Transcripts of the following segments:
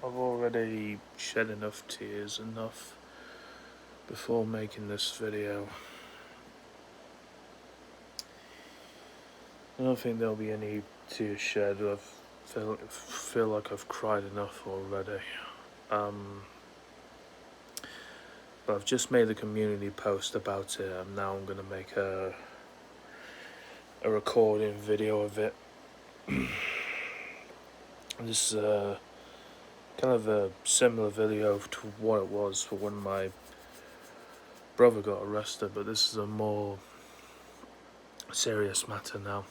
I've already shed enough tears, before making this video. I don't think there'll be any tears shed. I feel like I've cried enough already. But I've just made a community post about it, and now I'm gonna make a recording video of it. This is kind of a similar video to what it was for when my brother got arrested, but this is a more serious matter now.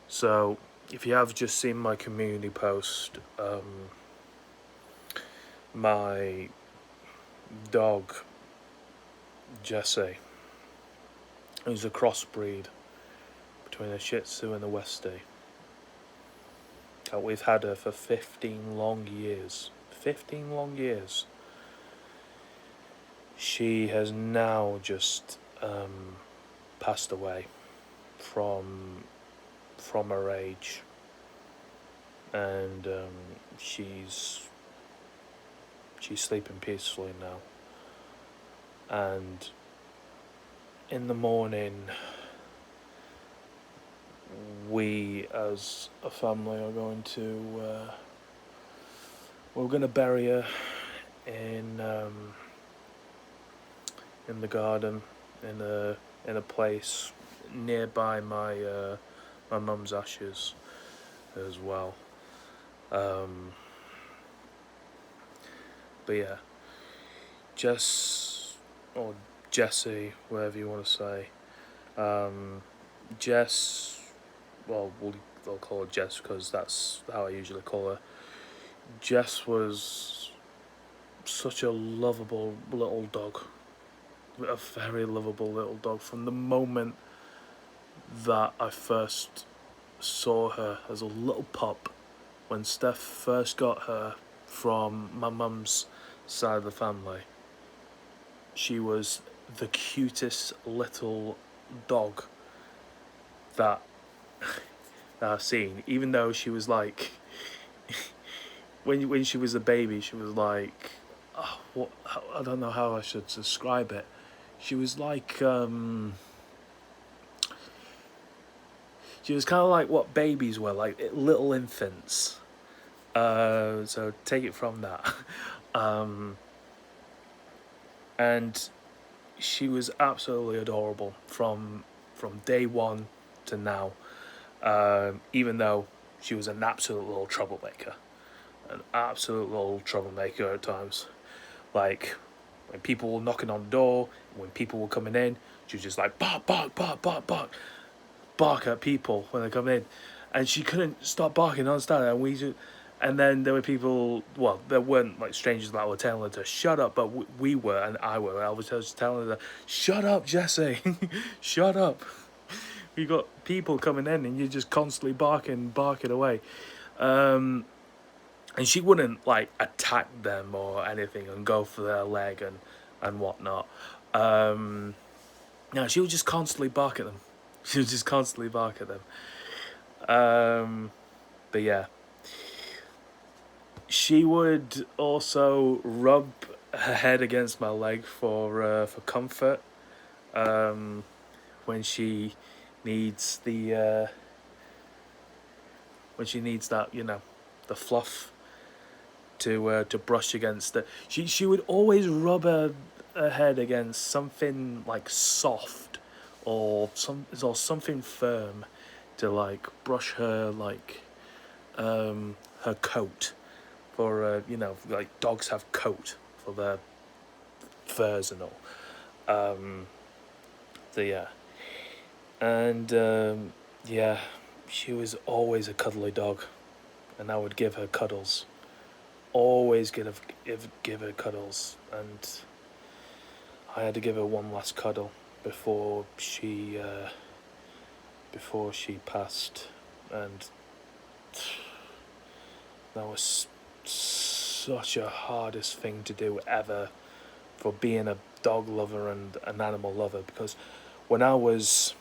So if you have just seen my community post, my dog Jessie, who's a crossbreed between a Shih Tzu and a Westie, we've had her for 15 long years. 15 long years. She has now just passed away from her age, and she's sleeping peacefully now. And in the morning, we as a family are going to we're going to bury her in the garden, in a place nearby my mum's ashes as well. But yeah, Jess, or Jessie, whatever you want to say. Jess, well, we'll call her Jess because that's how I usually call her. Jess was such a lovable little dog. A very lovable little dog. From the moment that I first saw her as a little pup, when Steph first got her from my mum's side of the family, she was the cutest little dog that I've seen. Even though she was like, when she was a baby, she was like, I don't know how I should describe it. She was like, she was kind of like what babies were, like little infants. So take it from that. And she was absolutely adorable from day one to now. Even though she was an absolute little troublemaker. An absolute little troublemaker at times. Like, when people were knocking on the door, when people were coming in, she was just like, bark, bark, bark, bark, bark. Bark at people when they come in. And she couldn't stop barking non-stop. And then there were people, well, there weren't like strangers that were telling her to shut up, but we were, and I was just telling her, shut up, Jessie, shut up. We got people coming in and you're just constantly barking away. And she wouldn't like attack them or anything and go for their leg and whatnot. No, she would just constantly bark at them. She would just constantly bark at them. But yeah, she would also rub her head against my leg for comfort. When she needs that, the fluff to brush against it. She would always rub her head against something like soft or something firm to like brush her like her coat. For like dogs have coat for their furs and all. So yeah, and yeah, she was always a cuddly dog, and I would give her cuddles. Always give her cuddles, and I had to give her one last cuddle before she passed, and that was such a hardest thing to do ever for being a dog lover and an animal lover, because when I was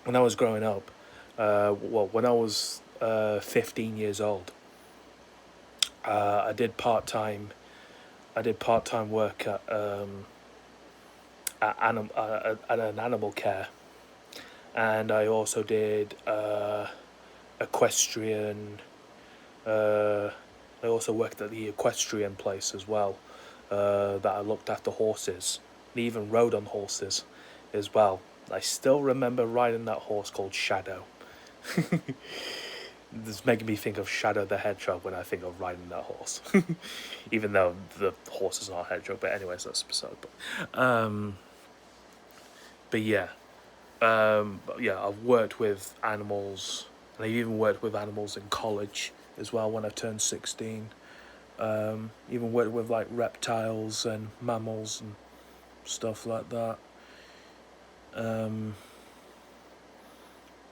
growing up, when I was 15 years old. I did part time. I did part time work at an animal care, and I also did equestrian. I also worked at the equestrian place as well. That I looked after horses, and even rode on horses, as well. I still remember riding that horse called Shadow. It's making me think of Shadow the Hedgehog when I think of riding that horse. Even though the horse is not a hedgehog, but anyways, that's beside. But yeah, I've worked with animals, and I even worked with animals in college as well when I turned 16. Even worked with like reptiles and mammals and stuff like that.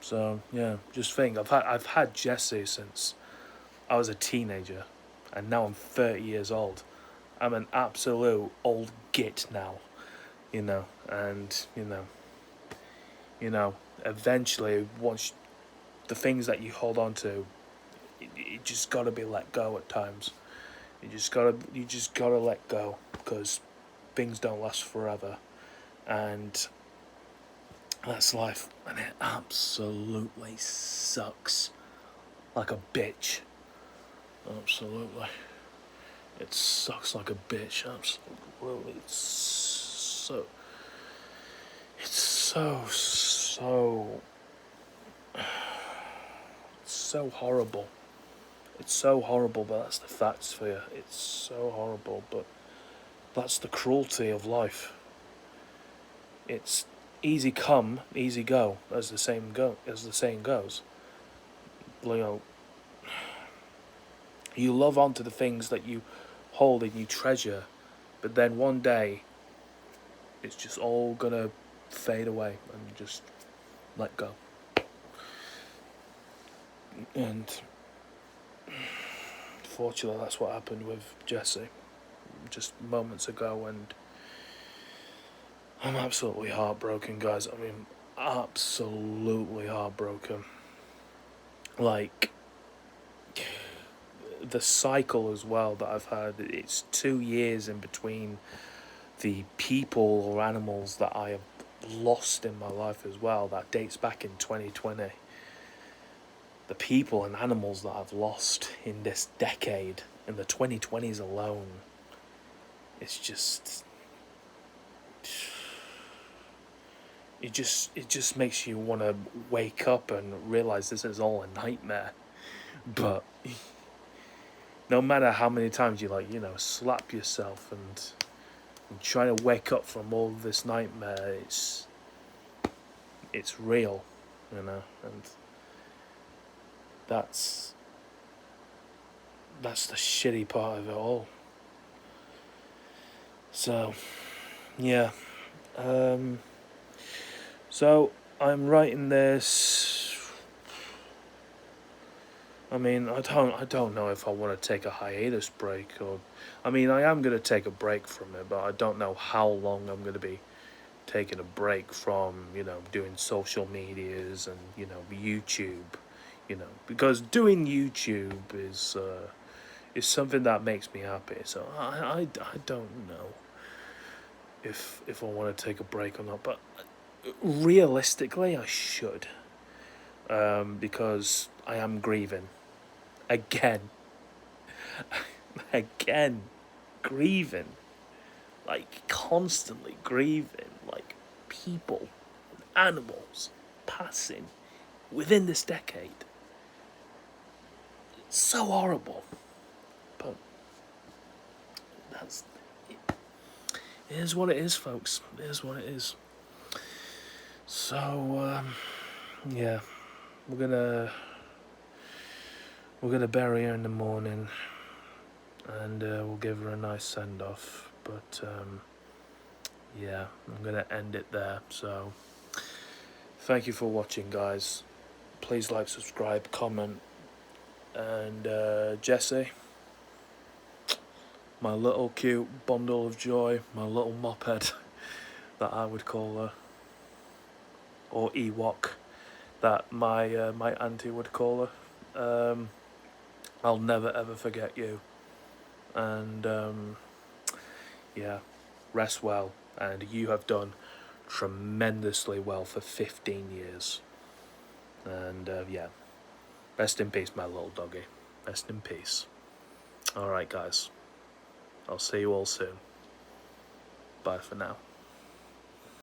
So yeah, just think I've had Jessie since I was a teenager, and now I'm 30 years old. I'm an absolute old git now, and eventually once the things that you hold on to, you just gotta be let go at times. You just gotta let go, because things don't last forever, and that's life, and it absolutely sucks like a bitch. Absolutely, it sucks like a bitch. Absolutely, it's so horrible. It's so horrible, but that's the facts for you. It's so horrible, but that's the cruelty of life. It's easy come, easy go, as the saying goes. You know, you love onto the things that you hold and you treasure, but then one day, it's just all gonna fade away and just let go. And fortunately, that's what happened with Jessie just moments ago, and I'm absolutely heartbroken, guys. I mean, absolutely heartbroken. Like, the cycle as well that I've had, it's 2 years in between the people or animals that I have lost in my life as well. That dates back in 2020. The people and animals that I've lost in this decade, in the 2020s alone, it's just... It just makes you want to wake up and realise this is all a nightmare. But no matter how many times you slap yourself and try to wake up from all this nightmare, it's real, and that's the shitty part of it all. So yeah, so I'm writing this. I mean, I don't know if I want to take a hiatus break, or, I mean, I am going to take a break from it, but I don't know how long I'm going to be taking a break from, doing social medias and, YouTube, because doing YouTube is something that makes me happy. So I don't know if I want to take a break or not, but realistically I should, because I am grieving again. Again, grieving, like constantly grieving, like people, animals passing within this decade. It's so horrible, but it is what it is, folks. It is what it is. So yeah, we're gonna bury her in the morning, and we'll give her a nice send off. But yeah, I'm gonna end it there. So thank you for watching, guys. Please like, subscribe, comment, and Jessie, my little cute bundle of joy, my little moped that I would call her, or Ewok that my auntie would call her. I'll never ever forget you. And yeah, rest well. And you have done tremendously well for 15 years. And yeah, rest in peace, my little doggy. Rest in peace. Alright, guys. I'll see you all soon. Bye for now.